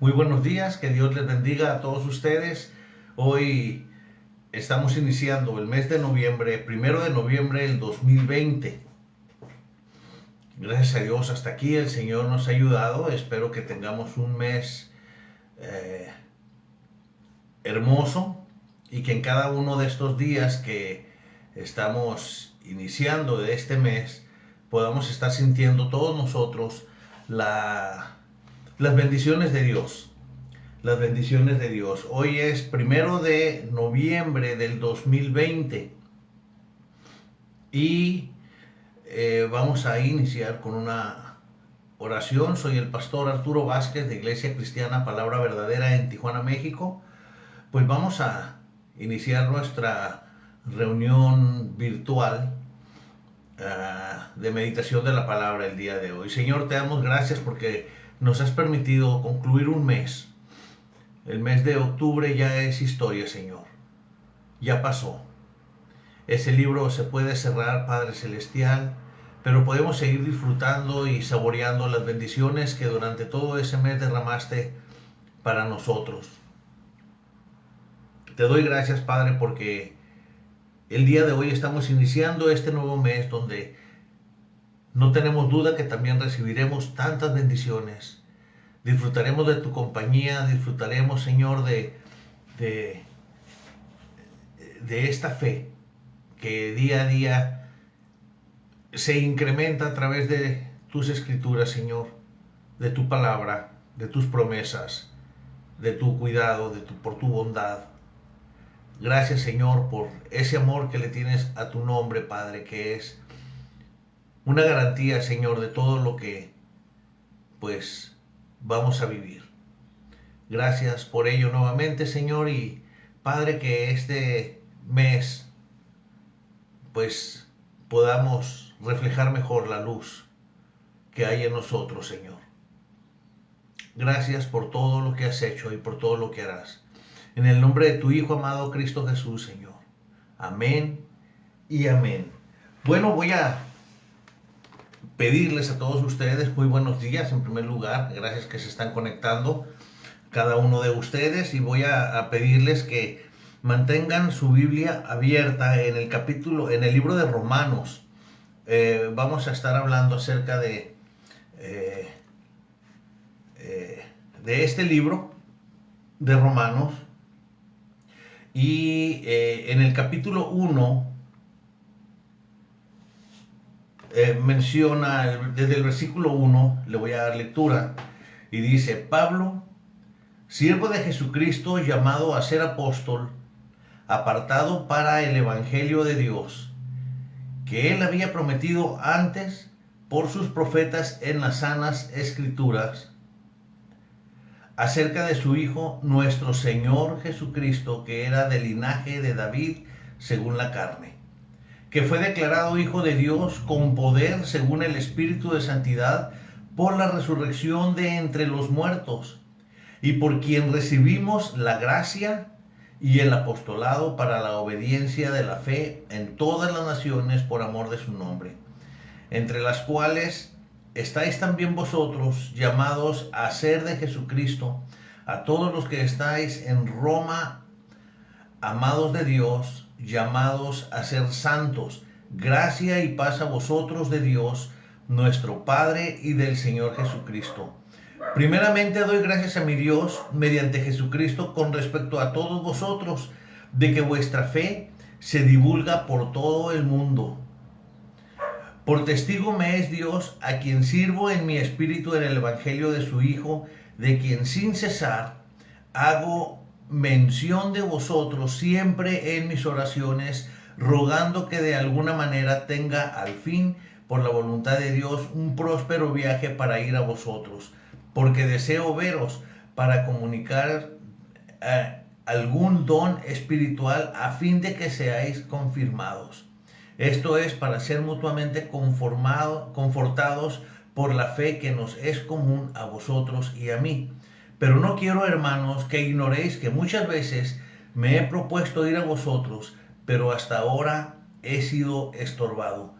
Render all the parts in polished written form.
Muy buenos días, que Dios les bendiga a todos ustedes. Hoy estamos iniciando el mes de noviembre, 1 de noviembre del 2020. Gracias a Dios, hasta aquí el Señor nos ha ayudado. Espero que tengamos un mes hermoso y que en cada uno de estos días que estamos iniciando de este mes podamos estar sintiendo todos nosotros las bendiciones de Dios. Las bendiciones de Dios. Hoy es 1 de noviembre del 2020 y vamos a iniciar con una oración. Soy el pastor Arturo Vázquez de Iglesia Cristiana Palabra Verdadera en Tijuana, México. Pues vamos a iniciar nuestra reunión virtual de meditación de la palabra el día de hoy. Señor, te damos gracias porque nos has permitido concluir un mes. El mes de octubre ya es historia, Señor. Ya pasó. Ese libro se puede cerrar, Padre Celestial, pero podemos seguir disfrutando y saboreando las bendiciones que durante todo ese mes derramaste para nosotros. Te doy gracias, Padre, porque el día de hoy estamos iniciando este nuevo mes donde no tenemos duda que también recibiremos tantas bendiciones. Disfrutaremos de tu compañía, disfrutaremos, Señor, de esta fe que día a día se incrementa a través de tus escrituras, Señor, de tu palabra, de tus promesas, de tu cuidado, por tu bondad. Gracias, Señor, por ese amor que le tienes a tu nombre, Padre, que es una garantía, Señor, de todo lo que, pues, vamos a vivir. Gracias por ello nuevamente, Señor, y Padre, que este mes, pues, podamos reflejar mejor la luz que hay en nosotros, Señor. Gracias por todo lo que has hecho y por todo lo que harás. En el nombre de tu Hijo amado Cristo Jesús, Señor. Amén y amén. Bueno, voy a pedirles a todos ustedes muy buenos días en primer lugar. Gracias que se están conectando cada uno de ustedes, y voy a pedirles que mantengan su Biblia abierta en el libro de Romanos. Vamos a estar hablando acerca de este libro de Romanos. Y en el capítulo 1 menciona, desde el versículo 1, le voy a dar lectura, y dice: Pablo, siervo de Jesucristo, llamado a ser apóstol, apartado para el evangelio de Dios, que él había prometido antes por sus profetas en las sanas escrituras, acerca de su Hijo, nuestro Señor Jesucristo, que era del linaje de David según la carne, que fue declarado Hijo de Dios con poder según el Espíritu de Santidad por la resurrección de entre los muertos, y por quien recibimos la gracia y el apostolado para la obediencia de la fe en todas las naciones por amor de su nombre, entre las cuales estáis también vosotros, llamados a ser de Jesucristo, a todos los que estáis en Roma, amados de Dios, llamados a ser santos. Gracia y paz a vosotros de Dios, nuestro Padre, y del Señor Jesucristo. Primeramente doy gracias a mi Dios mediante Jesucristo con respecto a todos vosotros, de que vuestra fe se divulga por todo el mundo. Por testigo me es Dios, a quien sirvo en mi espíritu en el evangelio de su Hijo, de quien sin cesar hago mención de vosotros siempre en mis oraciones, rogando que de alguna manera tenga al fin, por la voluntad de Dios, un próspero viaje para ir a vosotros, porque deseo veros para comunicar algún don espiritual, a fin de que seáis confirmados. Esto es, para ser mutuamente confortados por la fe que nos es común a vosotros y a mí. Pero no quiero, hermanos, que ignoréis que muchas veces me he propuesto ir a vosotros, pero hasta ahora he sido estorbado,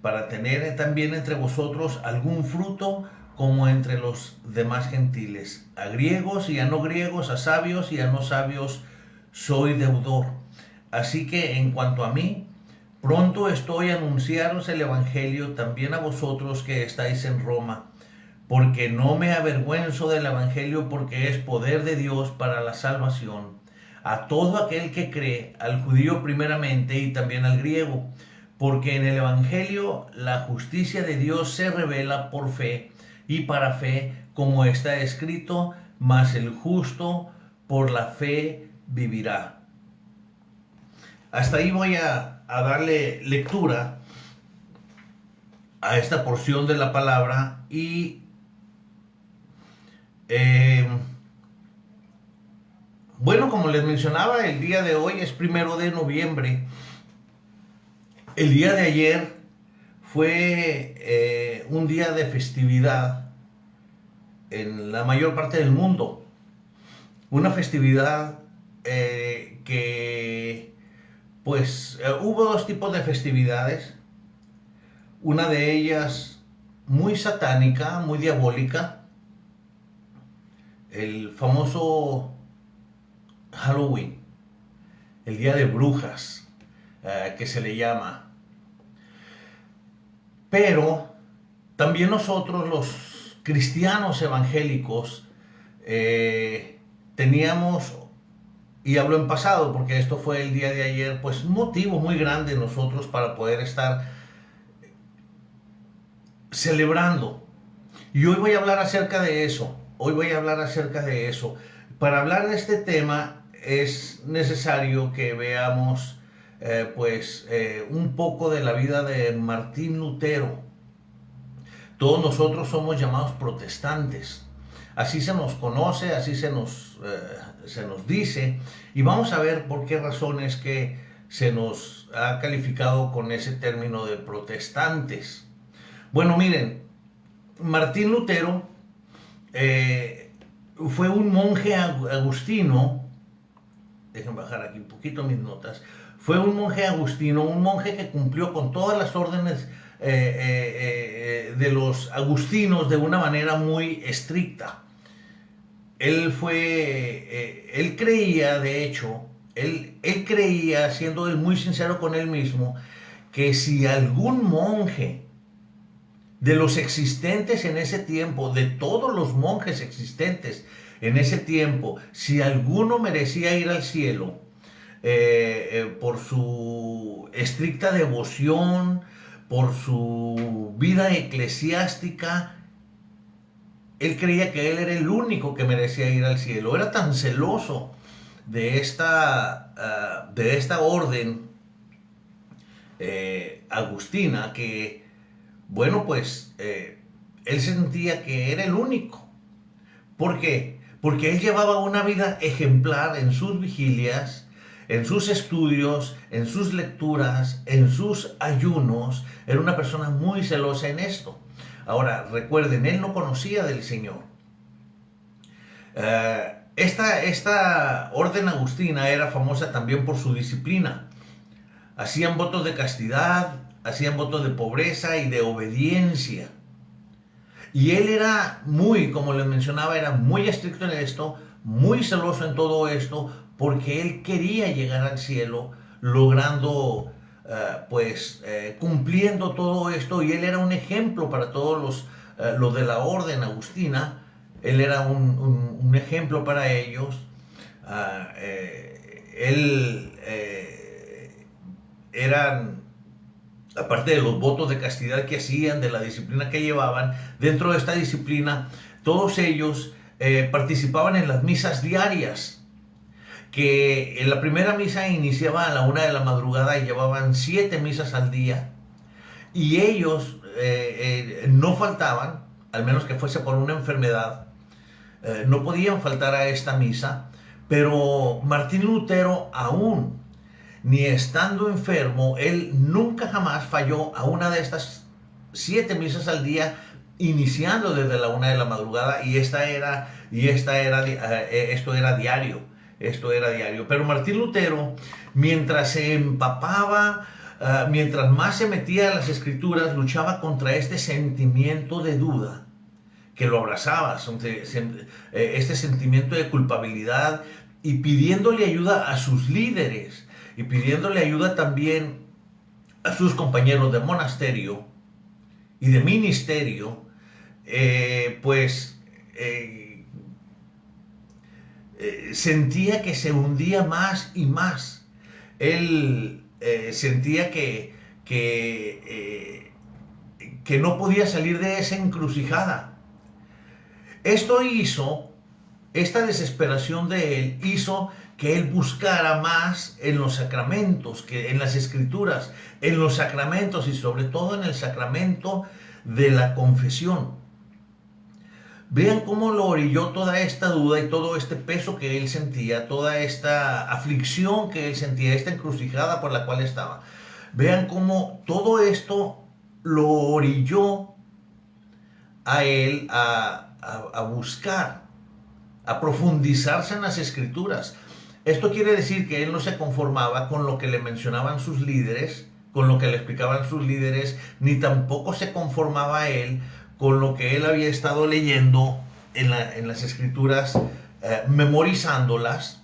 para tener también entre vosotros algún fruto como entre los demás gentiles. A griegos y a no griegos, a sabios y a no sabios, soy deudor. Así que en cuanto a mí, pronto estoy a anunciaros el Evangelio también a vosotros que estáis en Roma, porque no me avergüenzo del Evangelio, porque es poder de Dios para la salvación a todo aquel que cree, al judío primeramente y también al griego, porque en el Evangelio la justicia de Dios se revela por fe y para fe, como está escrito, mas el justo por la fe vivirá. Hasta ahí voy a darle lectura a esta porción de la palabra y bueno, como les mencionaba, el día de hoy es 1 de noviembre. El día de ayer fue un día de festividad en la mayor parte del mundo. Una festividad que, pues, hubo dos tipos de festividades. Una de ellas muy satánica, muy diabólica. El famoso Halloween, el día de brujas, que se le llama. Pero también nosotros los cristianos evangélicos teníamos, y hablo en pasado porque esto fue el día de ayer, pues un motivo muy grande nosotros para poder estar celebrando. Y hoy voy a hablar acerca de eso. Para hablar de este tema es necesario que veamos un poco de la vida de Martín Lutero. Todos nosotros somos llamados protestantes. Así se nos conoce, así se nos dice. Y vamos a ver por qué razones que se nos ha calificado con ese término de protestantes. Bueno, miren, Martín Lutero fue un monje agustino. Déjenme bajar aquí un poquito mis notas. Fue un monje agustino, un monje que cumplió con todas las órdenes de los agustinos de una manera muy estricta. Él creía, de hecho, él creía, siendo él muy sincero con él mismo, que si algún monje de los existentes en ese tiempo, de todos los monjes existentes en ese tiempo, si alguno merecía ir al cielo por su estricta devoción, por su vida eclesiástica, él creía que él era el único que merecía ir al cielo. Era tan celoso de esta orden agustina que, bueno, pues él sentía que era el único. ¿Por qué? Porque él llevaba una vida ejemplar en sus vigilias, en sus estudios, en sus lecturas, en sus ayunos. Era una persona muy celosa en esto. Ahora, recuerden, él no conocía del Señor. Esta orden agustina era famosa también por su disciplina. Hacían votos de castidad, hacían votos de pobreza y de obediencia. Y él era muy, como les mencionaba, era muy estricto en esto, muy celoso en todo esto, porque él quería llegar al cielo, logrando, cumpliendo todo esto. Y él era un ejemplo para todos los de la orden agustina. Él era un ejemplo para ellos. Eran, aparte de los votos de castidad que hacían, de la disciplina que llevaban, dentro de esta disciplina, todos ellos participaban en las misas diarias, que en la primera misa iniciaba a la 1 de la madrugada y llevaban 7 misas al día, y ellos no faltaban, al menos que fuese por una enfermedad, no podían faltar a esta misa. Pero Martín Lutero, aún ni estando enfermo, él nunca jamás falló a una de estas 7 misas al día, iniciando desde la 1 de la madrugada, y esto era diario. Pero Martín Lutero, mientras se empapaba, mientras más se metía a las escrituras, luchaba contra este sentimiento de duda que lo abrazaba, este sentimiento de culpabilidad, y pidiéndole ayuda a sus líderes y pidiéndole ayuda también a sus compañeros de monasterio y de ministerio, sentía que se hundía más y más. Él sentía que no podía salir de esa encrucijada. Esta desesperación de él hizo que él buscara más en los sacramentos, que en las escrituras, en los sacramentos y sobre todo en el sacramento de la confesión. Vean cómo lo orilló toda esta duda y todo este peso que él sentía, toda esta aflicción que él sentía, esta encrucijada por la cual estaba. Vean cómo todo esto lo orilló a él a buscar, a profundizarse en las escrituras. Esto quiere decir que él no se conformaba con lo que le mencionaban sus líderes, con lo que le explicaban sus líderes, ni tampoco se conformaba él con lo que él había estado leyendo en las escrituras, memorizándolas,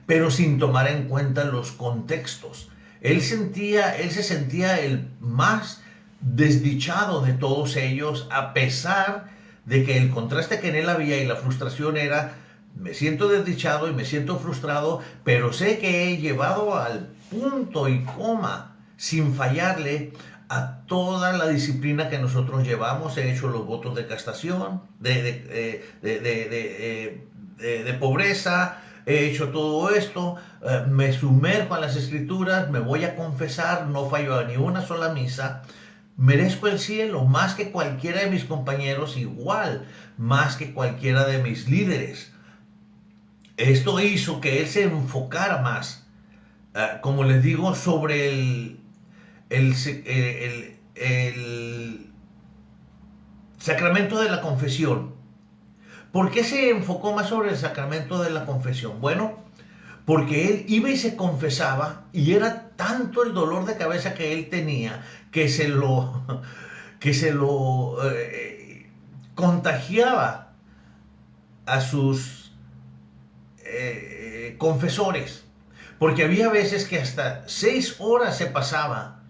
pero sin tomar en cuenta los contextos. Él se sentía el más desdichado de todos ellos, a pesar de que el contraste que en él había y la frustración era: me siento desdichado y me siento frustrado, pero sé que he llevado al punto y coma, sin fallarle, a toda la disciplina que nosotros llevamos. He hecho los votos de castación, de pobreza, he hecho todo esto, me sumerjo en las escrituras, me voy a confesar, no fallo a ni una sola misa, merezco el cielo más que cualquiera de mis compañeros, igual, más que cualquiera de mis líderes. Esto hizo que él se enfocara más, como les digo, sobre el sacramento de la confesión. ¿Por qué se enfocó más sobre el sacramento de la confesión? Bueno, porque él iba y se confesaba, y era tanto el dolor de cabeza que él tenía que se lo contagiaba a sus confesores, porque había veces que hasta 6 horas se pasaba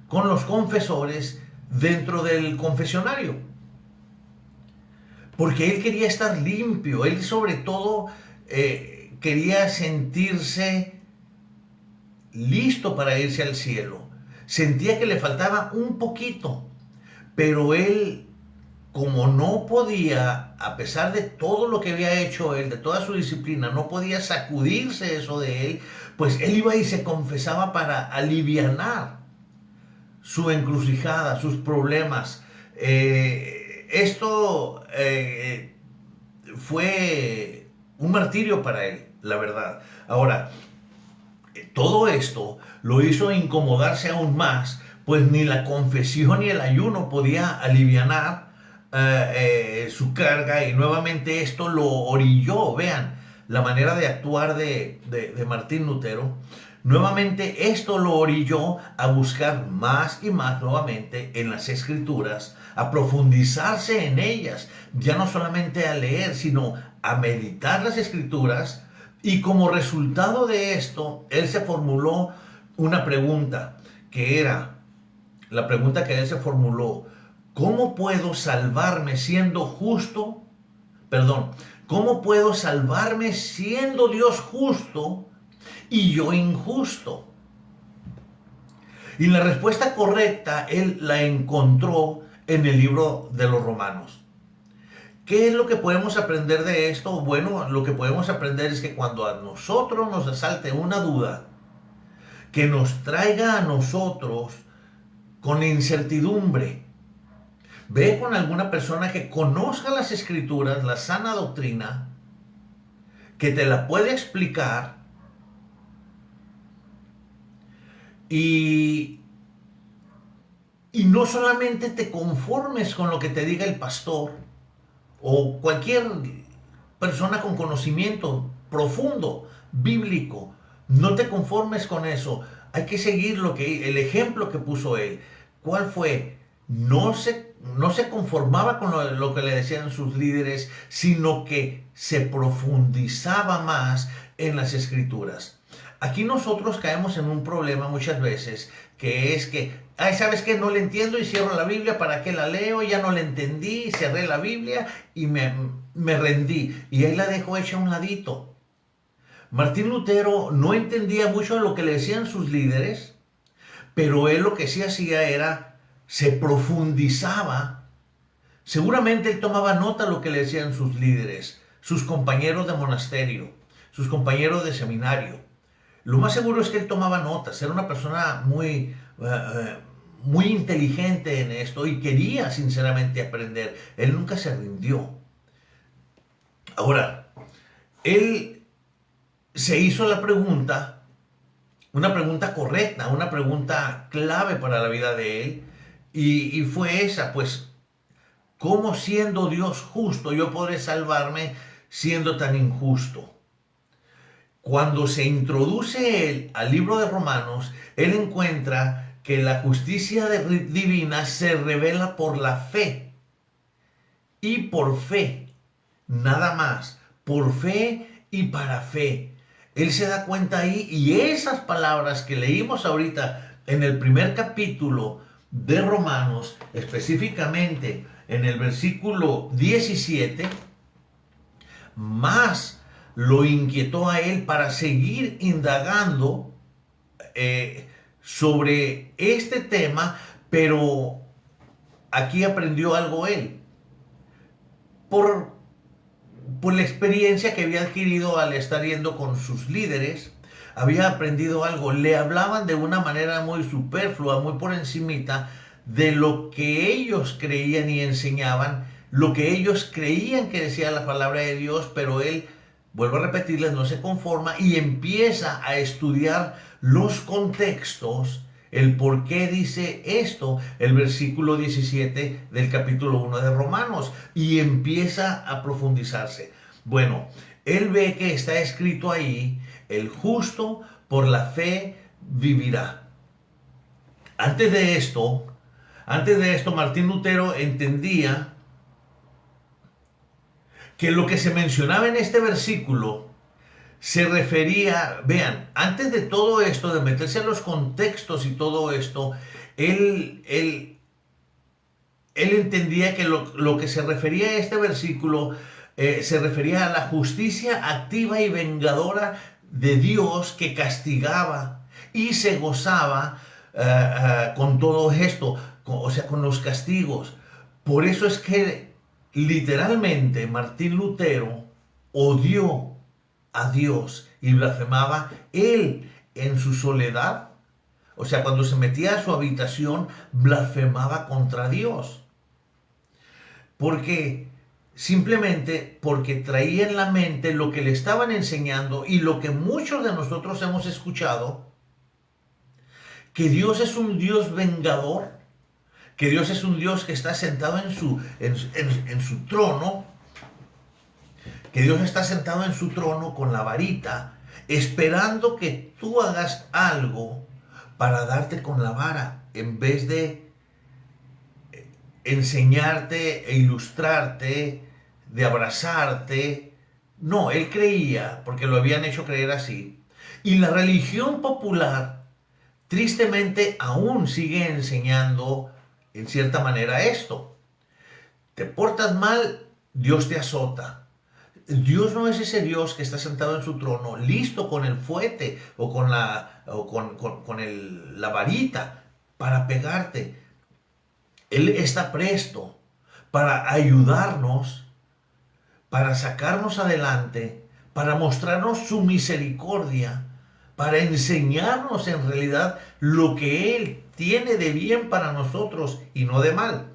con los confesores dentro del confesionario, porque él quería estar limpio. Él sobre todo quería sentirse listo para irse al cielo. Sentía que le faltaba un poquito, pero él, como no podía, a pesar de todo lo que había hecho él, de toda su disciplina, no podía sacudirse eso de él, pues él iba y se confesaba para alivianar su encrucijada, sus problemas. Esto fue un martirio para él, la verdad. Ahora, todo esto lo hizo incomodarse aún más, pues ni la confesión ni el ayuno podía alivianar su carga, y nuevamente esto lo orilló. Vean la manera de actuar de Martín Lutero. Nuevamente esto lo orilló a buscar más y más nuevamente en las escrituras, a profundizarse en ellas, ya no solamente a leer, sino a meditar las escrituras. Y como resultado de esto, él se formuló una pregunta, que era la pregunta que él se formuló: ¿cómo puedo salvarme siendo justo? Perdón, ¿cómo puedo salvarme siendo Dios justo y yo injusto? Y la respuesta correcta él la encontró en el libro de los Romanos. ¿Qué es lo que podemos aprender de esto? Bueno, lo que podemos aprender es que cuando a nosotros nos asalte una duda que nos traiga a nosotros con incertidumbre, ve con alguna persona que conozca las escrituras, la sana doctrina, que te la puede explicar, y no solamente te conformes con lo que te diga el pastor o cualquier persona con conocimiento profundo, bíblico. No te conformes con eso. Hay que seguir el ejemplo que puso él. ¿Cuál fue? no se conformaba con lo que le decían sus líderes, sino que se profundizaba más en las escrituras. Aquí nosotros caemos en un problema muchas veces, que es que, ay, ¿sabes qué? No le entiendo y cierro la Biblia, ¿para qué la leo? Ya no le entendí, cerré la Biblia y me rendí. Y ahí la dejo hecha a un ladito. Martín Lutero no entendía mucho de lo que le decían sus líderes, pero él lo que sí hacía era, se profundizaba. Seguramente él tomaba nota de lo que le decían sus líderes, sus compañeros de monasterio, sus compañeros de seminario. Lo más seguro es que él tomaba notas, era una persona muy inteligente en esto y quería sinceramente aprender. Él nunca se rindió. Ahora, él se hizo la pregunta, una pregunta correcta, una pregunta clave para la vida de él, y fue esa, pues, ¿cómo siendo Dios justo yo podré salvarme siendo tan injusto? Cuando se introduce él al libro de Romanos, él encuentra que la justicia divina se revela por la fe. Y por fe, nada más, por fe y para fe. Él se da cuenta ahí, y esas palabras que leímos ahorita en el primer capítulo de Romanos, específicamente en el versículo 17, más lo inquietó a él para seguir indagando sobre este tema, pero aquí aprendió algo él. Por la experiencia que había adquirido al estar yendo con sus líderes, había aprendido algo. Le hablaban de una manera muy superflua, muy por encimita, de lo que ellos creían y enseñaban, lo que ellos creían que decía la palabra de Dios, pero él, vuelvo a repetirles, no se conforma y empieza a estudiar los contextos, el por qué dice esto, el versículo 17 del capítulo 1 de Romanos, y empieza a profundizarse. Bueno, él ve que está escrito ahí, el justo por la fe vivirá. Antes de esto, Martín Lutero entendía que lo que se mencionaba en este versículo se refería, vean, antes de todo esto, de meterse en los contextos y todo esto, él entendía que lo que se refería a este versículo se refería a la justicia activa y vengadora de Dios, que castigaba y se gozaba con todo esto, o sea, con los castigos. Por eso es que literalmente Martín Lutero odió a Dios y blasfemaba él en su soledad. O sea, cuando se metía a su habitación, blasfemaba contra Dios. Simplemente porque traía en la mente lo que le estaban enseñando y lo que muchos de nosotros hemos escuchado, que Dios es un Dios vengador, que Dios es un Dios que está sentado en su trono, que Dios está sentado en su trono con la varita, esperando que tú hagas algo para darte con la vara, en vez de enseñarte e ilustrarte, de abrazarte. No, él creía, porque lo habían hecho creer así. Y la religión popular, tristemente, aún sigue enseñando, en cierta manera, esto. Te portas mal, Dios te azota. Dios no es ese Dios que está sentado en su trono, listo con el fuete o con la varita para pegarte. Él está presto para ayudarnos, para sacarnos adelante, para mostrarnos su misericordia, para enseñarnos en realidad lo que Él tiene de bien para nosotros y no de mal.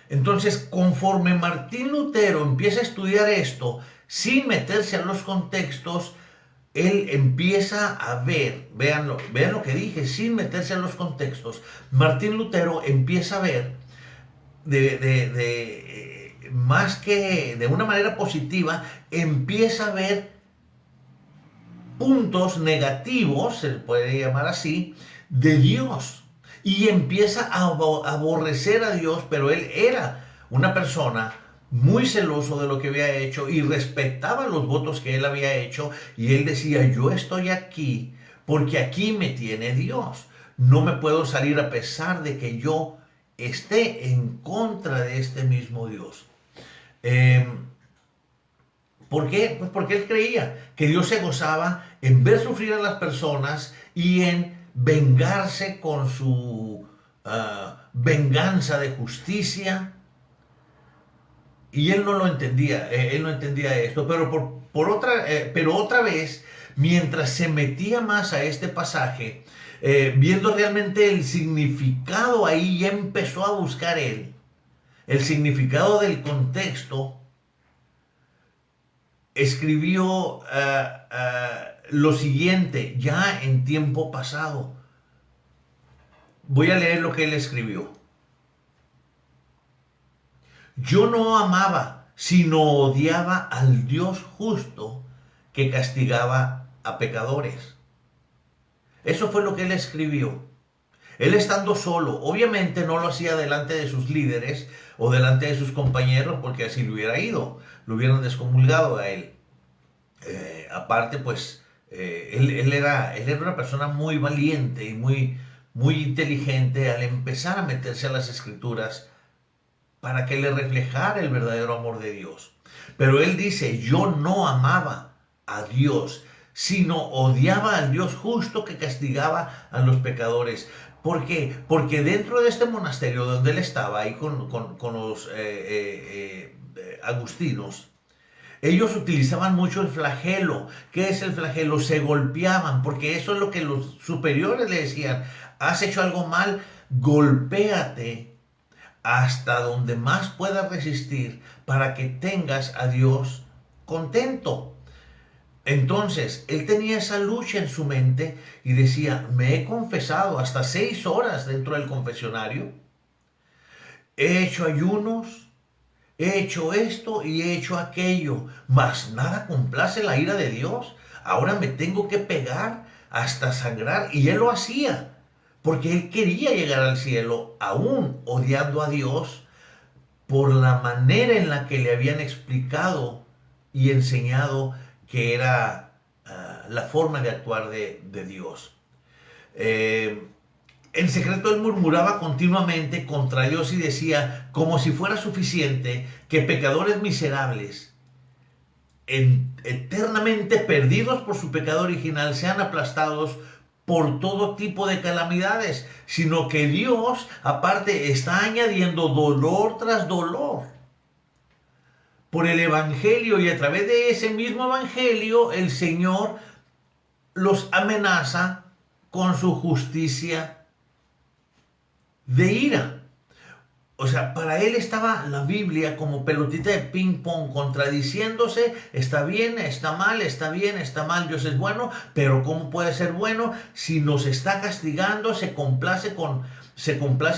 Entonces, conforme Martín Lutero empieza a estudiar esto, sin meterse a los contextos, él empieza a ver, vean lo que dije, sin meterse a los contextos, Martín Lutero empieza a ver más que de una manera positiva, empieza a ver puntos negativos, se puede llamar así, de Dios. y empieza a aborrecer a Dios, pero él era una persona muy celoso de lo que había hecho y respetaba los votos que él había hecho, y él decía, yo estoy aquí porque aquí me tiene Dios. No me puedo salir a pesar de que yo esté en contra de este mismo Dios. ¿Por qué? Pues porque él creía que Dios se gozaba en ver sufrir a las personas y en vengarse con su venganza de justicia. Y él no lo entendía, él no entendía esto, pero pero otra vez, mientras se metía más a este pasaje, viendo realmente el significado ahí, ya empezó a buscar él el significado del contexto. Escribió lo siguiente, ya en tiempo pasado. Voy a leer lo que él escribió. Yo no amaba, sino odiaba al Dios justo que castigaba a pecadores. Eso fue lo que él escribió. Él estando solo, obviamente no lo hacía delante de sus líderes o delante de sus compañeros, porque así le hubiera ido, lo hubieran descomulgado a él. Aparte, pues, él era una persona muy valiente y muy inteligente al empezar a meterse a las escrituras para que le reflejara el verdadero amor de Dios. Pero él dice, yo no amaba a Dios, sino odiaba al Dios justo que castigaba a los pecadores. ¿Por qué? Porque dentro de este monasterio donde él estaba, ahí con los agustinos, ellos utilizaban mucho el flagelo. ¿Qué es el flagelo? Se golpeaban, porque eso es lo que los superiores le decían. Has hecho algo mal, golpéate hasta donde más puedas resistir para que tengas a Dios contento. Entonces, él tenía esa lucha en su mente y decía, me he confesado hasta 6 horas dentro del confesionario, he hecho ayunos, he hecho esto y he hecho aquello, mas nada complace la ira de Dios. Ahora me tengo que pegar hasta sangrar. Y él lo hacía, porque él quería llegar al cielo, aún odiando a Dios por la manera en la que le habían explicado y enseñado que era la forma de actuar de Dios. En secreto él murmuraba continuamente contra Dios y decía, como si fuera suficiente que pecadores miserables, eternamente perdidos por su pecado original, sean aplastados por todo tipo de calamidades, sino que Dios aparte está añadiendo dolor tras dolor por el Evangelio, y a través de ese mismo Evangelio el Señor los amenaza con su justicia de ira. O sea, para él estaba la Biblia como pelotita de ping pong, contradiciéndose, está bien, está mal, está bien, está mal, Dios es bueno, pero ¿cómo puede ser bueno si nos está castigando? Se complace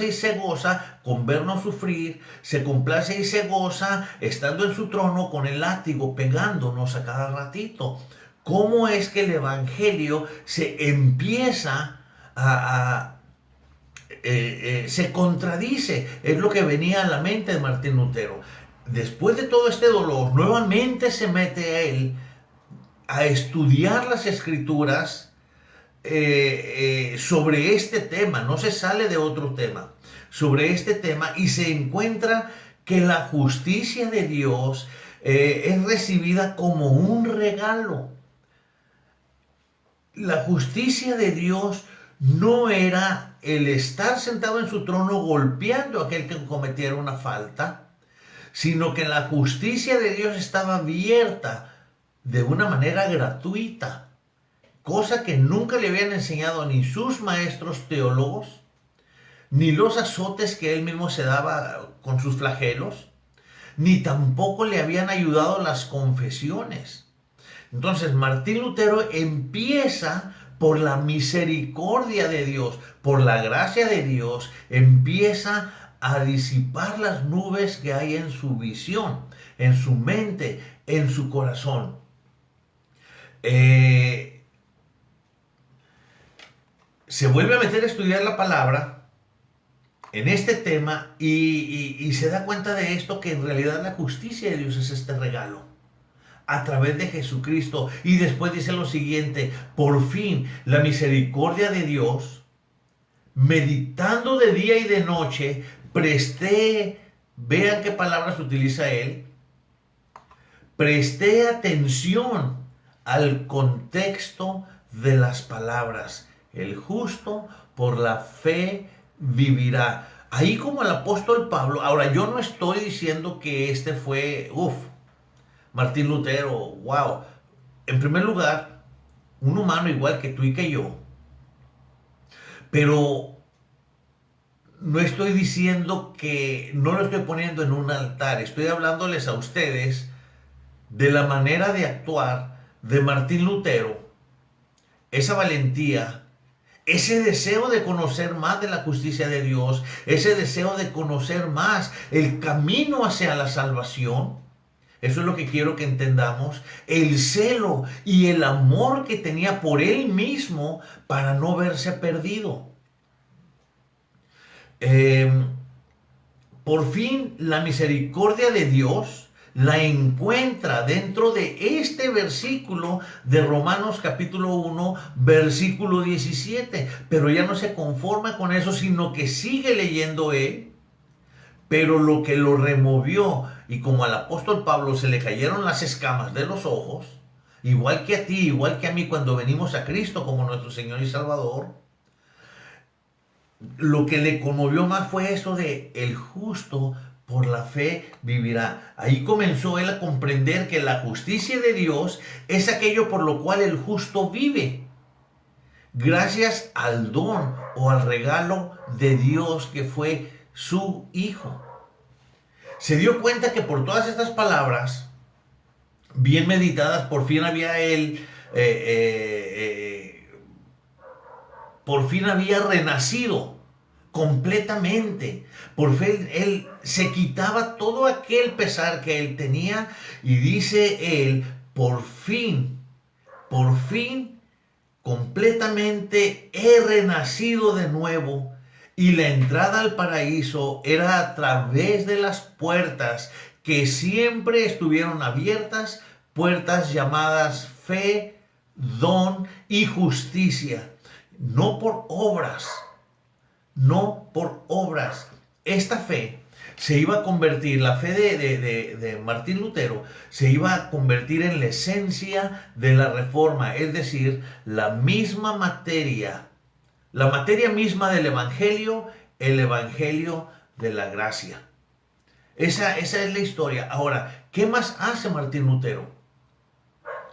y se goza con vernos sufrir, se complace y se goza estando en su trono con el látigo pegándonos a cada ratito. ¿Cómo es que el Evangelio se empieza se contradice? Es lo que venía a la mente de Martín Lutero. Después de todo este dolor, nuevamente se mete a él a estudiar las escrituras sobre este tema, no se sale de otro tema, sobre este tema, y se encuentra que la justicia de Dios es recibida como un regalo. La justicia de Dios no era el estar sentado en su trono golpeando a aquel que cometiera una falta, sino que la justicia de Dios estaba abierta de una manera gratuita, cosa que nunca le habían enseñado ni sus maestros teólogos, ni los azotes que él mismo se daba con sus flagelos, ni tampoco le habían ayudado las confesiones. Entonces Martín Lutero empieza por la misericordia de Dios, por la gracia de Dios, empieza a disipar las nubes que hay en su visión, en su mente, en su corazón. Se vuelve a meter a estudiar la palabra en este tema y se da cuenta de esto, que en realidad la justicia de Dios es este regalo a través de Jesucristo. Y después dice lo siguiente: por fin la misericordia de Dios, meditando de día y de noche, presté, vean qué palabras utiliza él, presté atención al contexto de las palabras. El justo por la fe vivirá. Ahí como el apóstol Pablo, ahora yo no estoy diciendo que este fue, Martín Lutero, wow. En primer lugar, un humano igual que tú y que yo, pero no estoy diciendo que, no lo estoy poniendo en un altar, estoy hablándoles a ustedes de la manera de actuar de Martín Lutero, esa valentía, ese deseo de conocer más de la justicia de Dios, ese deseo de conocer más el camino hacia la salvación. Eso es lo que quiero que entendamos. El celo y el amor que tenía por él mismo para no verse perdido. Por fin la misericordia de Dios la encuentra dentro de este versículo de Romanos capítulo 1, versículo 17. Pero ya no se conforma con eso, sino que sigue leyendo él. Pero lo que lo removió, y como al apóstol Pablo se le cayeron las escamas de los ojos, igual que a ti, igual que a mí cuando venimos a Cristo como nuestro Señor y Salvador, lo que le conmovió más fue eso de el justo por la fe vivirá. Ahí comenzó él a comprender que la justicia de Dios es aquello por lo cual el justo vive, gracias al don o al regalo de Dios que fue su Hijo. Se dio cuenta que por todas estas palabras, bien meditadas, por fin había él, por fin había renacido completamente. Por fin él se quitaba todo aquel pesar que él tenía, y dice él, por fin, completamente he renacido de nuevo. Y la entrada al paraíso era a través de las puertas que siempre estuvieron abiertas, puertas llamadas fe, don y justicia. No por obras, no por obras. Esta fe se iba a convertir, la fe de Martín Lutero, se iba a convertir en la esencia de la reforma, es decir, la misma materia, la materia misma del Evangelio, el Evangelio de la gracia. Esa es la historia. Ahora, ¿qué más hace Martín Lutero?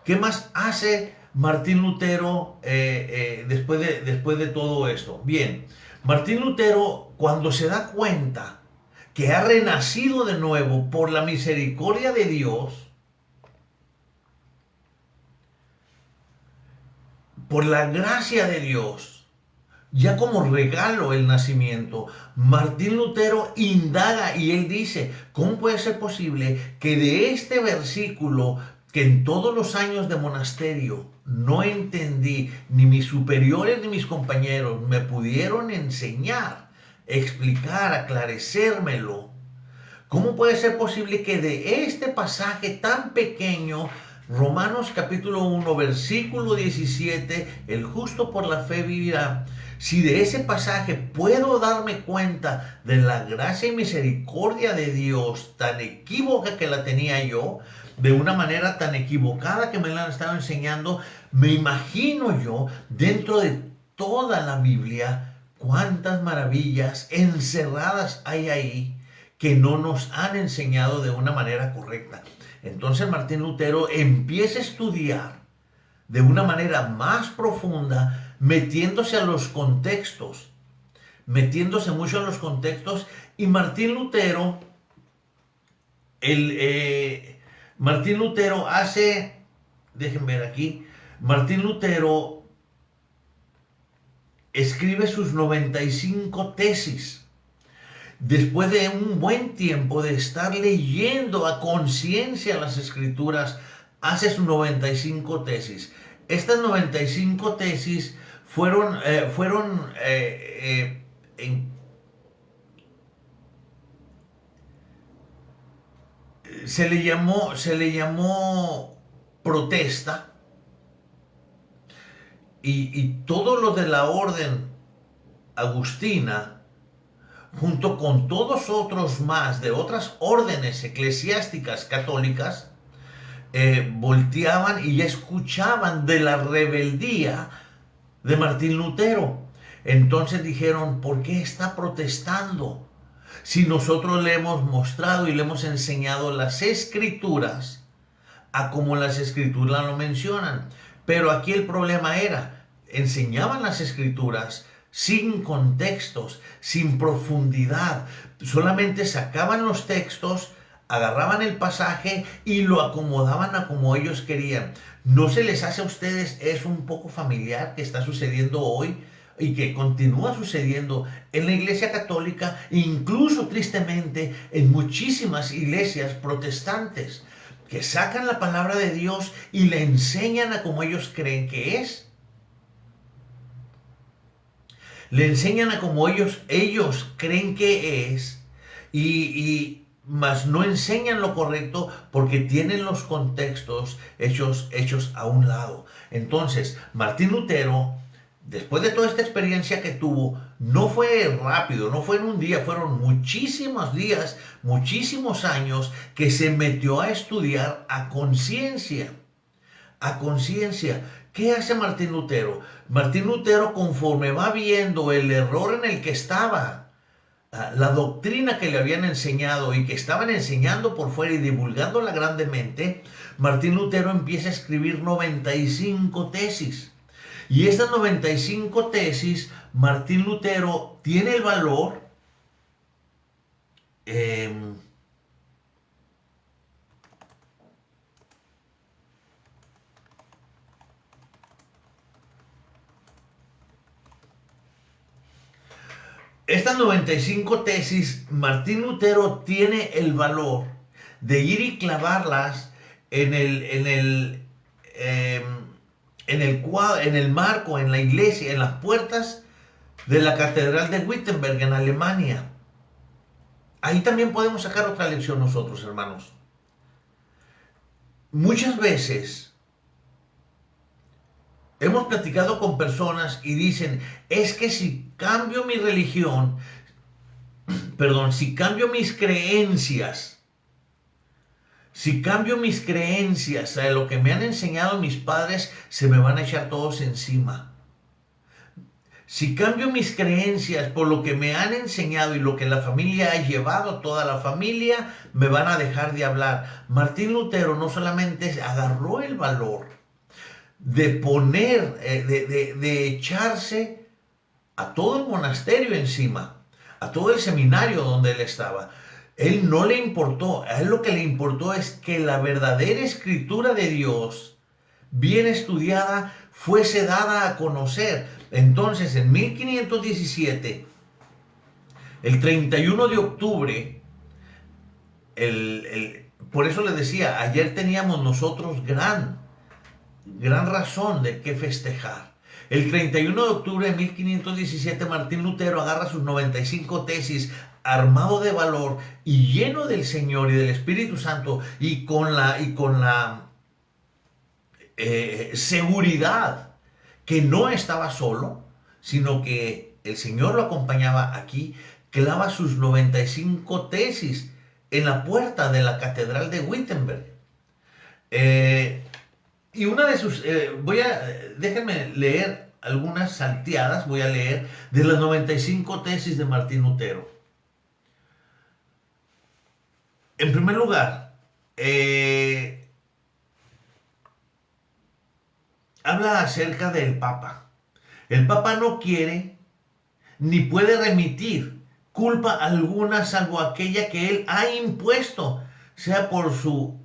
¿Qué más hace Martín Lutero después de todo esto? Bien, Martín Lutero, cuando se da cuenta que ha renacido de nuevo por la misericordia de Dios, por la gracia de Dios, ya como regalo el nacimiento, Martín Lutero indaga y él dice, ¿cómo puede ser posible que de este versículo, que en todos los años de monasterio no entendí, ni mis superiores ni mis compañeros me pudieron enseñar, explicar, aclarecérmelo? ¿Cómo puede ser posible que de este pasaje tan pequeño, Romanos capítulo 1, versículo 17, el justo por la fe vivirá, si de ese pasaje puedo darme cuenta de la gracia y misericordia de Dios tan equívoca que la tenía yo, de una manera tan equivocada que me la han estado enseñando, me imagino yo dentro de toda la Biblia cuántas maravillas encerradas hay ahí que no nos han enseñado de una manera correcta? Entonces Martín Lutero empieza a estudiar de una manera más profunda, metiéndose a los contextos, metiéndose mucho a los contextos, y Martín Lutero, Martín Lutero hace, déjenme ver aquí, Martín Lutero escribe sus 95 tesis. Después de un buen tiempo de estar leyendo a conciencia las escrituras, hace sus 95 tesis. Estas 95 tesis fueron se le llamó protesta, y todo lo de la orden agustina, junto con todos otros más de otras órdenes eclesiásticas católicas, volteaban y ya escuchaban de la rebeldía de Martín Lutero. Entonces dijeron, ¿por qué está protestando? Si nosotros le hemos mostrado y le hemos enseñado las escrituras a como las escrituras lo mencionan. Pero aquí el problema era, enseñaban las escrituras sin contextos, sin profundidad. Solamente sacaban los textos, agarraban el pasaje y lo acomodaban a como ellos querían. ¿No se les hace a ustedes es un poco familiar que está sucediendo hoy y que continúa sucediendo en la Iglesia Católica, incluso tristemente en muchísimas iglesias protestantes, que sacan la palabra de Dios y la enseñan a como ellos creen que es? Le enseñan a como ellos creen que es, mas no enseñan lo correcto porque tienen los contextos hechos a un lado. Entonces, Martín Lutero, después de toda esta experiencia que tuvo, no fue rápido, no fue en un día, fueron muchísimos días, muchísimos años que se metió a estudiar a conciencia. A conciencia. ¿Qué hace Martín Lutero? Martín Lutero, conforme va viendo el error en el que estaba, la doctrina que le habían enseñado y que estaban enseñando por fuera y divulgándola grandemente, Martín Lutero empieza a escribir 95 tesis. Y estas 95 tesis, Martín Lutero tiene el valor Estas 95 tesis, Martín Lutero tiene el valor de ir y clavarlas en el marco, en la iglesia, en las puertas de la Catedral de Wittenberg, en Alemania. Ahí también podemos sacar otra lección nosotros, hermanos. Muchas veces hemos platicado con personas y dicen, es que si cambio mi religión, si cambio mis creencias, a lo que me han enseñado mis padres, se me van a echar todos encima. Si cambio mis creencias por lo que me han enseñado y lo que la familia ha llevado, toda la familia, me van a dejar de hablar. Martín Lutero no solamente agarró el valor de poner, de echarse a todo el monasterio encima, a todo el seminario donde él estaba. Él no le importó, a él lo que le importó es que la verdadera escritura de Dios, bien estudiada, fuese dada a conocer. Entonces, en 1517, el 31 de octubre, por eso le decía, ayer teníamos nosotros gran razón de qué festejar. El 31 de octubre de 1517, Martín Lutero agarra sus 95 tesis, armado de valor y lleno del Señor y del Espíritu Santo, y con la seguridad que no estaba solo, sino que el Señor lo acompañaba aquí, clava sus 95 tesis en la puerta de la Catedral de Wittenberg. Y una de sus, déjenme leer algunas salteadas, voy a leer de las 95 tesis de Martín Lutero. En primer lugar, habla acerca del Papa. El Papa no quiere ni puede remitir culpa alguna salvo aquella que él ha impuesto, sea por su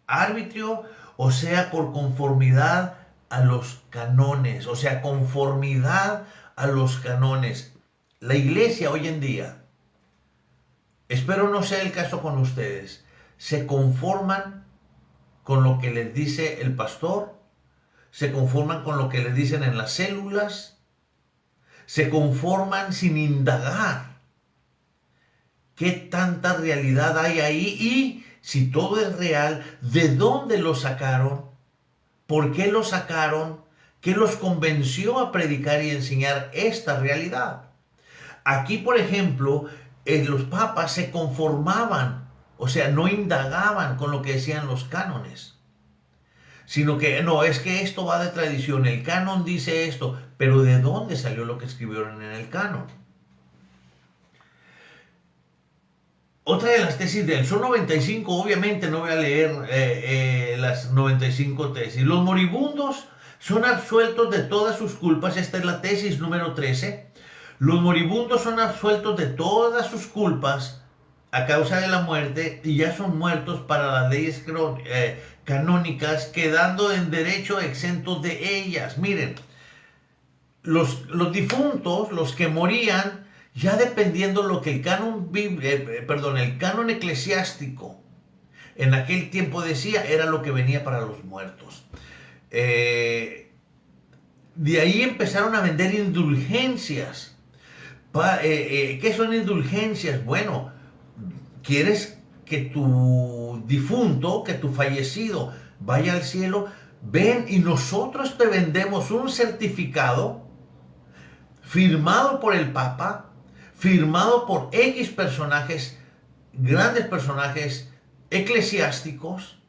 arbitrio o sea por conformidad a los canones, o sea, conformidad a los canones. La iglesia hoy en día, espero no sea el caso con ustedes, se conforman con lo que les dice el pastor, se conforman con lo que les dicen en las células, se conforman sin indagar qué tanta realidad hay ahí y Si todo es real, ¿de dónde lo sacaron? ¿Por qué lo sacaron? ¿Qué los convenció a predicar y enseñar esta realidad? Aquí, por ejemplo, los papas se conformaban, o sea, no indagaban con lo que decían los cánones, sino que no, es que esto va de tradición, el canon dice esto, pero ¿de dónde salió lo que escribieron en el canon? Otra de las tesis de él, son 95, obviamente no voy a leer las 95 tesis. Los moribundos son absueltos de todas sus culpas, esta es la tesis número 13. Los moribundos son absueltos de todas sus culpas a causa de la muerte y ya son muertos para las leyes canónicas, quedando en derecho exentos de ellas. Miren, los difuntos, los que morían, ya dependiendo lo que el canon eclesiástico en aquel tiempo decía, era lo que venía para los muertos. De ahí empezaron a vender indulgencias. ¿Qué son indulgencias? Bueno, ¿quieres que tu difunto, que tu fallecido vaya al cielo? Ven y nosotros te vendemos un certificado firmado por el Papa, firmado por X personajes, grandes personajes eclesiásticos,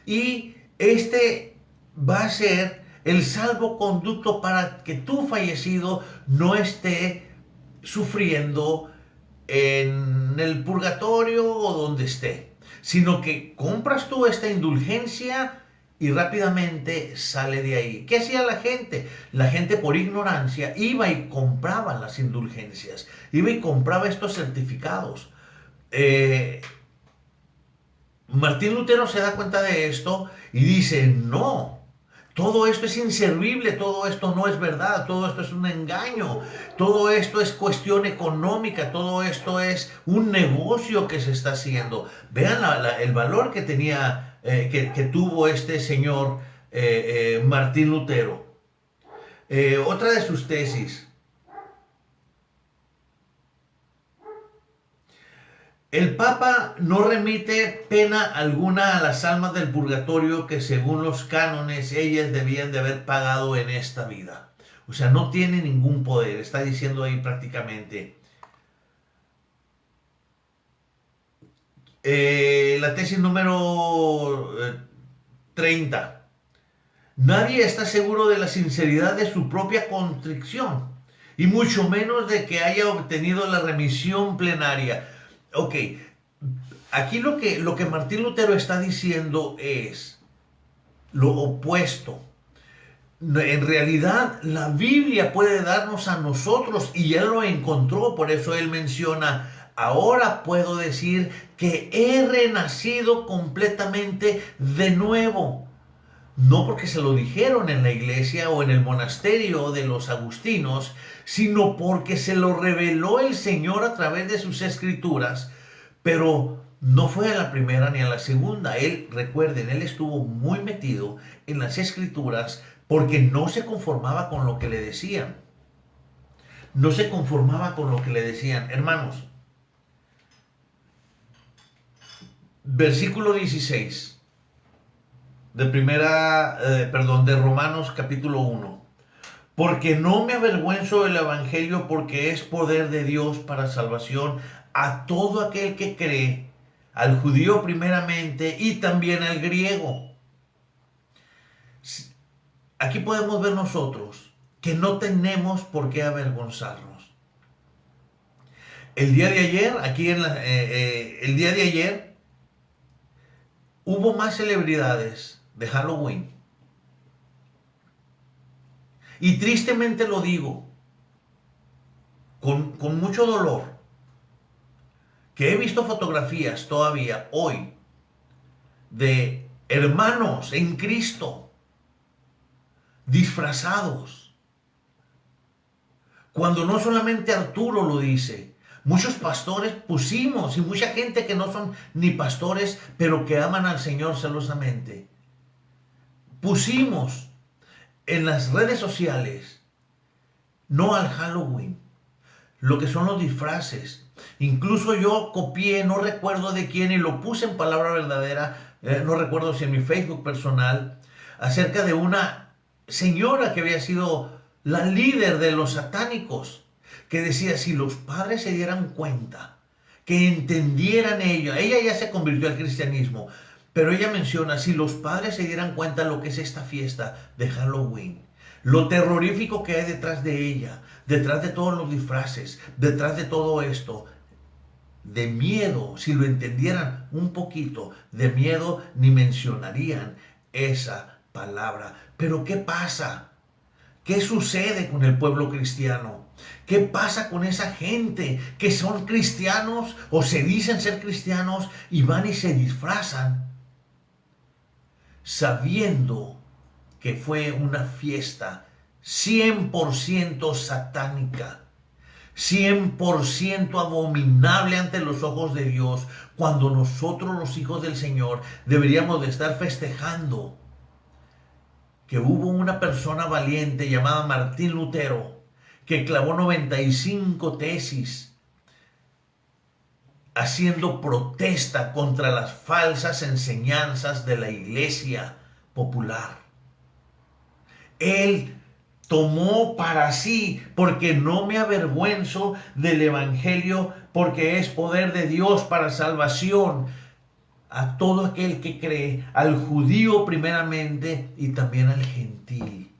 y este va a ser el salvoconducto para que tu fallecido no esté sufriendo en el purgatorio o donde esté, sino que compras tú esta indulgencia y rápidamente sale de ahí. ¿Qué hacía la gente? La gente, por ignorancia, iba y compraba las indulgencias, iba y compraba estos certificados. Martín Lutero se da cuenta de esto y dice, no, todo esto es inservible, todo esto no es verdad, todo esto es un engaño, todo esto es cuestión económica, todo esto es un negocio que se está haciendo. Vean el valor que tenía, que tuvo este señor Martín Lutero. Otra de sus tesis: el Papa no remite pena alguna a las almas del purgatorio que según los cánones ellas debían de haber pagado en esta vida. O sea, no tiene ningún poder, está diciendo ahí prácticamente. La tesis número 30. Nadie está seguro de la sinceridad de su propia contrición, y mucho menos de que haya obtenido la remisión plenaria. Ok, aquí lo que Martín Lutero está diciendo es lo opuesto. En realidad, la Biblia puede darnos a nosotros, y él lo encontró, por eso él menciona, ahora puedo decir que he renacido completamente de nuevo. No porque se lo dijeron en la iglesia o en el monasterio de los agustinos, sino porque se lo reveló el Señor a través de sus escrituras. Pero no fue a la primera ni a la segunda. Recuerden, él estuvo muy metido en las escrituras porque no se conformaba con lo que le decían. No se conformaba con lo que le decían. Hermanos, versículo 16 de Romanos capítulo 1. Porque no me avergüenzo del evangelio, porque es poder de Dios para salvación a todo aquel que cree, al judío primeramente y también al griego. Aquí podemos ver nosotros que no tenemos por qué avergonzarnos. El día de ayer, hubo más celebridades de Halloween. Y tristemente lo digo, con mucho dolor, que he visto fotografías todavía hoy de hermanos en Cristo disfrazados. Cuando no solamente Arturo lo dice, muchos pastores pusimos, y mucha gente que no son ni pastores, pero que aman al Señor celosamente, pusimos en las redes sociales, no al Halloween, lo que son los disfraces. Incluso yo copié, no recuerdo de quién, y lo puse en Palabra Verdadera, no recuerdo si en mi Facebook personal, acerca de una señora que había sido la líder de los satánicos, que decía, si los padres se dieran cuenta, que entendieran ella ya se convirtió al cristianismo, pero ella menciona, si los padres se dieran cuenta lo que es esta fiesta de Halloween, lo terrorífico que hay detrás de ella, detrás de todos los disfraces, detrás de todo esto, de miedo, si lo entendieran un poquito, de miedo ni mencionarían esa palabra. Pero ¿qué pasa? ¿Qué sucede con el pueblo cristiano? ¿Qué pasa con esa gente que son cristianos o se dicen ser cristianos y van y se disfrazan sabiendo que fue una fiesta 100% satánica, 100% abominable ante los ojos de Dios, cuando nosotros los hijos del Señor deberíamos de estar festejando que hubo una persona valiente llamada Martín Lutero que clavó 95 tesis haciendo protesta contra las falsas enseñanzas de la iglesia popular. Él tomó para sí, porque no me avergüenzo del evangelio, porque es poder de Dios para salvación a todo aquel que cree, al judío primeramente y también al gentil.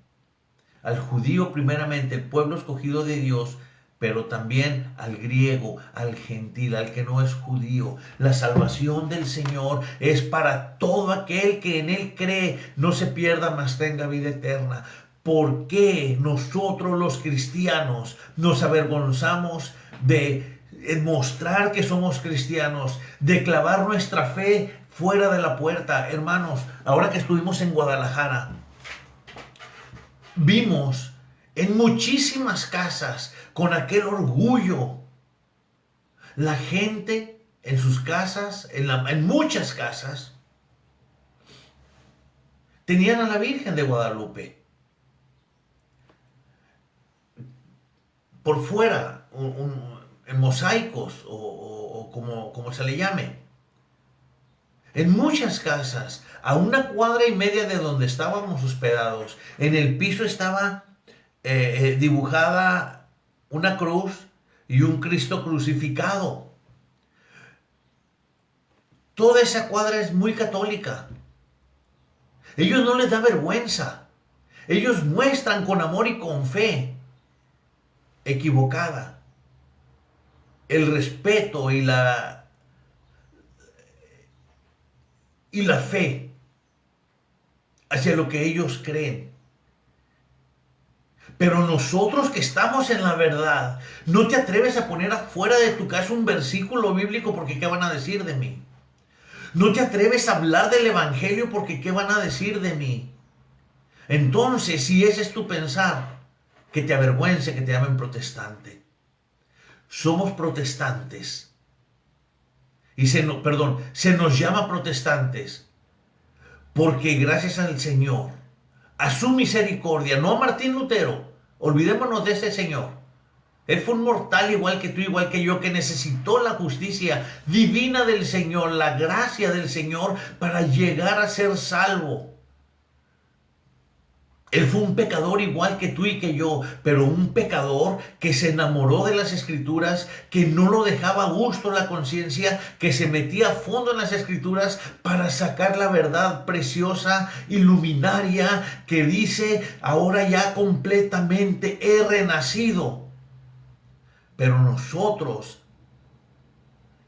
Al judío primeramente, el pueblo escogido de Dios, pero también al griego, al gentil, al que no es judío. La salvación del Señor es para todo aquel que en Él cree, no se pierda, mas tenga vida eterna. ¿Por qué nosotros los cristianos nos avergonzamos de mostrar que somos cristianos, de clavar nuestra fe fuera de la puerta? Hermanos, ahora que estuvimos en Guadalajara, vimos en muchísimas casas con aquel orgullo, la gente en sus casas, en muchas casas, tenían a la Virgen de Guadalupe. Por fuera, en mosaicos o como se le llame. En muchas casas, a 1,5 cuadras de donde estábamos hospedados, en el piso estaba dibujada una cruz y un Cristo crucificado. Toda esa cuadra es muy católica. Ellos no les da vergüenza. Ellos muestran con amor y con fe equivocada el respeto y la fe hacia lo que ellos creen. Pero nosotros que estamos en la verdad, no te atreves a poner afuera de tu casa un versículo bíblico, porque ¿qué van a decir de mí? No te atreves a hablar del evangelio, porque ¿qué van a decir de mí? Entonces, si ese es tu pensar, que te avergüence que te llamen protestante. Somos protestantes. Y se nos llama protestantes porque gracias al Señor, a su misericordia, no a Martín Lutero, olvidémonos de ese señor. Él fue un mortal igual que tú, igual que yo, que necesitó la justicia divina del Señor, la gracia del Señor para llegar a ser salvo. Él fue un pecador igual que tú y que yo, pero un pecador que se enamoró de las Escrituras, que no lo dejaba a gusto la conciencia, que se metía a fondo en las Escrituras para sacar la verdad preciosa, iluminaria, que dice, ahora ya completamente he renacido. Pero nosotros,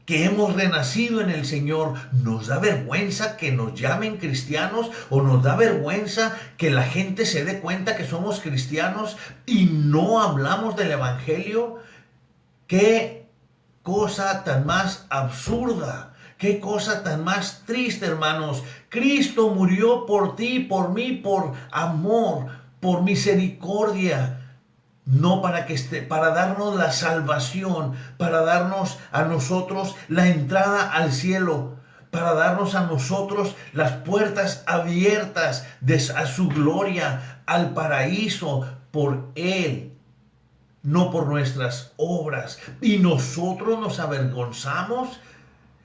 que hemos renacido en el Señor, ¿nos da vergüenza que nos llamen cristianos? ¿O nos da vergüenza que la gente se dé cuenta que somos cristianos y no hablamos del evangelio? ¡Qué cosa tan más absurda! ¡Qué cosa tan más triste, hermanos! Cristo murió por ti, por mí, por amor, por misericordia. No para darnos la salvación, para darnos a nosotros la entrada al cielo, para darnos a nosotros las puertas abiertas a su gloria, al paraíso. Por Él no por nuestras obras. Y nosotros nos avergonzamos.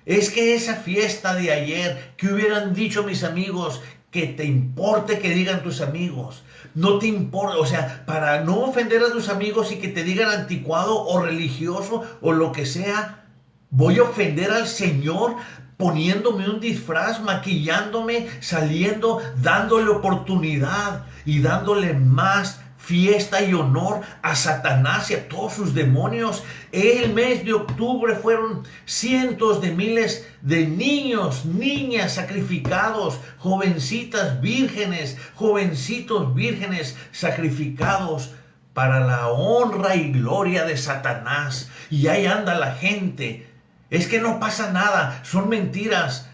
Es que esa fiesta de ayer, que hubieran dicho mis amigos, que te importe que digan tus amigos. No te importa, o sea, para no ofender a tus amigos y que te digan anticuado o religioso o lo que sea, voy a ofender al Señor poniéndome un disfraz, maquillándome, saliendo, dándole oportunidad y dándole más fiesta y honor a Satanás y a todos sus demonios. El mes de octubre fueron cientos de miles de niños, niñas sacrificados, jovencitas vírgenes, jovencitos vírgenes sacrificados para la honra y gloria de Satanás. Y ahí anda la gente. Es que no pasa nada, son mentiras.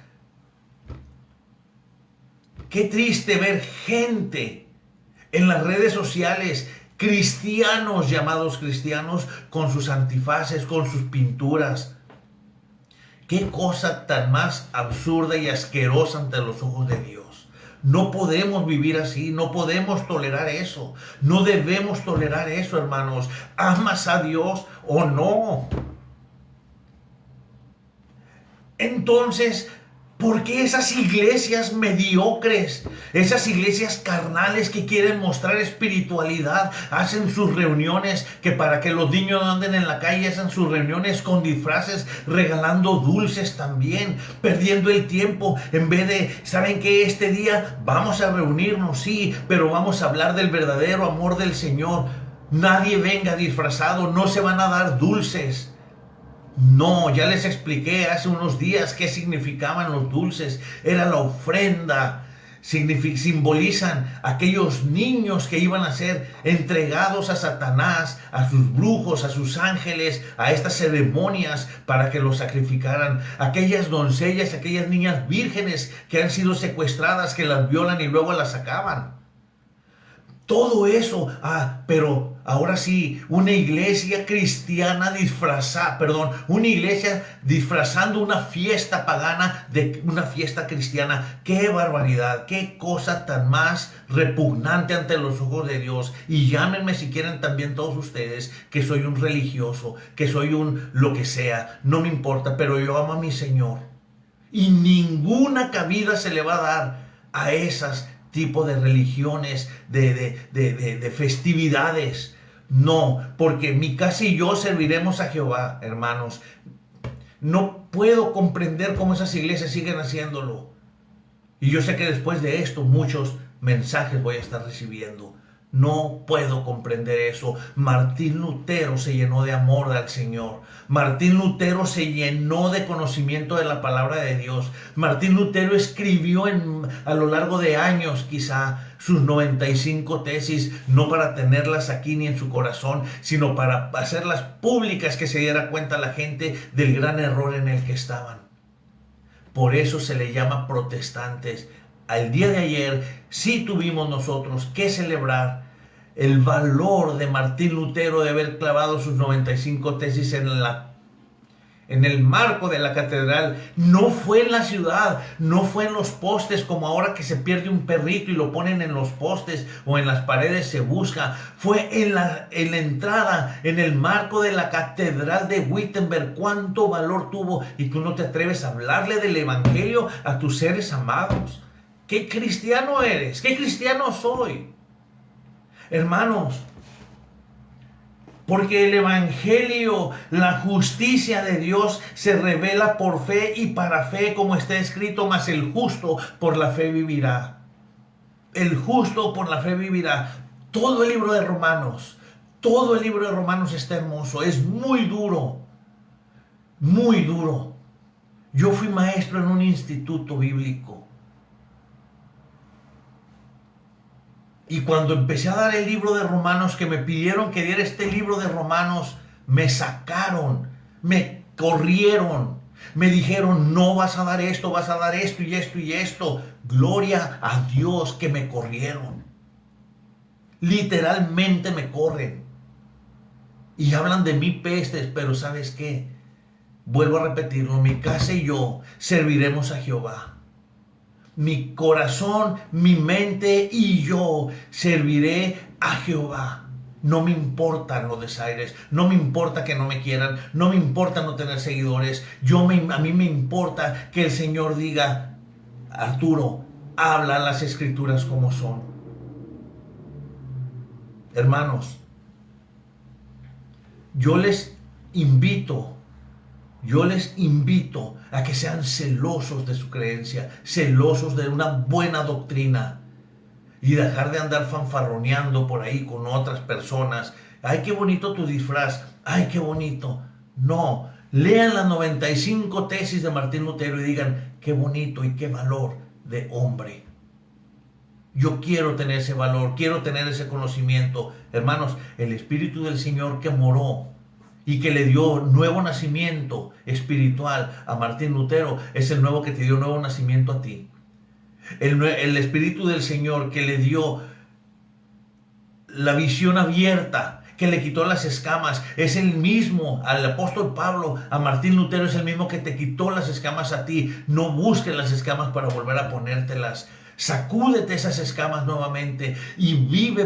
Qué triste ver gente en las redes sociales, cristianos llamados cristianos, con sus antifaces, con sus pinturas. Qué cosa tan más absurda y asquerosa ante los ojos de Dios. No podemos vivir así, no podemos tolerar eso. No debemos tolerar eso, hermanos. ¿Amas a Dios o no? Entonces, ¿por qué esas iglesias mediocres, esas iglesias carnales que quieren mostrar espiritualidad, hacen sus reuniones, que para que los niños no anden en la calle, hacen sus reuniones con disfraces, regalando dulces también, perdiendo el tiempo, en vez de, ¿saben qué? Este día vamos a reunirnos, sí, pero vamos a hablar del verdadero amor del Señor. Nadie venga disfrazado, no se van a dar dulces. No, ya les expliqué hace unos días qué significaban los dulces. Era la ofrenda. Simbolizan aquellos niños que iban a ser entregados a Satanás, a sus brujos, a sus ángeles, a estas ceremonias para que los sacrificaran. Aquellas doncellas, aquellas niñas vírgenes que han sido secuestradas, que las violan y luego las sacaban. Todo eso, pero ahora sí, una iglesia cristiana una iglesia disfrazando una fiesta pagana de una fiesta cristiana. ¡Qué barbaridad! ¡Qué cosa tan más repugnante ante los ojos de Dios! Y llámenme si quieren también todos ustedes que soy un religioso, que soy un lo que sea, no me importa, pero yo amo a mi Señor. Y ninguna cabida se le va a dar a esas tipo de religiones, de festividades. No, porque mi casa y yo serviremos a Jehová, hermanos. No puedo comprender cómo esas iglesias siguen haciéndolo. Y yo sé que después de esto muchos mensajes voy a estar recibiendo. No puedo comprender eso. Martín Lutero se llenó de amor al Señor. Martín Lutero se llenó de conocimiento de la palabra de Dios. Martín Lutero escribió a lo largo de años quizá sus 95 tesis, no para tenerlas aquí ni en su corazón, sino para hacerlas públicas, que se diera cuenta la gente del gran error en el que estaban. Por eso se le llama protestantes. Al día de ayer sí tuvimos nosotros que celebrar el valor de Martín Lutero de haber clavado sus 95 tesis en el marco de la catedral. No fue en la ciudad, no fue en los postes como ahora que se pierde un perrito y lo ponen en los postes o en las paredes se busca. Fue en la entrada, en el marco de la catedral de Wittenberg. ¿Cuánto valor tuvo? Y tú no te atreves a hablarle del evangelio a tus seres amados. ¿Qué cristiano eres? ¿Qué cristiano soy? Hermanos, porque el evangelio, la justicia de Dios se revela por fe y para fe, como está escrito, mas el justo por la fe vivirá. El justo por la fe vivirá. Todo el libro de Romanos está hermoso, es muy duro, muy duro. Yo fui maestro en un instituto bíblico. Y cuando empecé a dar el libro de Romanos, que me pidieron que diera este libro de Romanos, me sacaron, me corrieron, me dijeron, no vas a dar esto, vas a dar esto y esto y esto. Gloria a Dios que me corrieron. Literalmente me corren. Y hablan de mí pestes, pero ¿sabes qué? Vuelvo a repetirlo, mi casa y yo serviremos a Jehová. Mi corazón, mi mente y yo serviré a Jehová. No me importan los desaires, no me importa que no me quieran, no me importa no tener seguidores. A mí me importa que el Señor diga: Arturo, habla las escrituras como son. Hermanos, yo les invito a que sean celosos de su creencia, celosos de una buena doctrina, y dejar de andar fanfarroneando por ahí con otras personas. Ay, qué bonito tu disfraz, ay, qué bonito. No, lean las 95 tesis de Martín Lutero y digan: qué bonito y qué valor de hombre. Yo quiero tener ese valor, quiero tener ese conocimiento. Hermanos, el Espíritu del Señor que moró y que le dio nuevo nacimiento espiritual a Martín Lutero es el nuevo que te dio nuevo nacimiento a ti. El Espíritu del Señor que le dio la visión abierta, que le quitó las escamas, es el mismo al apóstol Pablo, a Martín Lutero, es el mismo que te quitó las escamas a ti. No busques las escamas para volver a ponértelas. Sacúdete esas escamas nuevamente y vive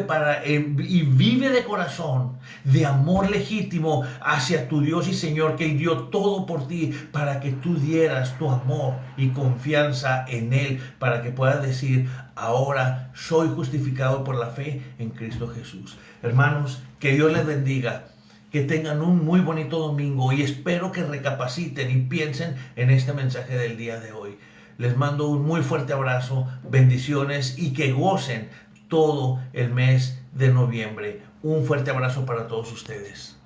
de corazón, de amor legítimo hacia tu Dios y Señor, que Él dio todo por ti para que tú dieras tu amor y confianza en Él, para que puedas decir: ahora soy justificado por la fe en Cristo Jesús. Hermanos, que Dios les bendiga, que tengan un muy bonito domingo y espero que recapaciten y piensen en este mensaje del día de hoy. Les mando un muy fuerte abrazo, bendiciones y que gocen todo el mes de noviembre. Un fuerte abrazo para todos ustedes.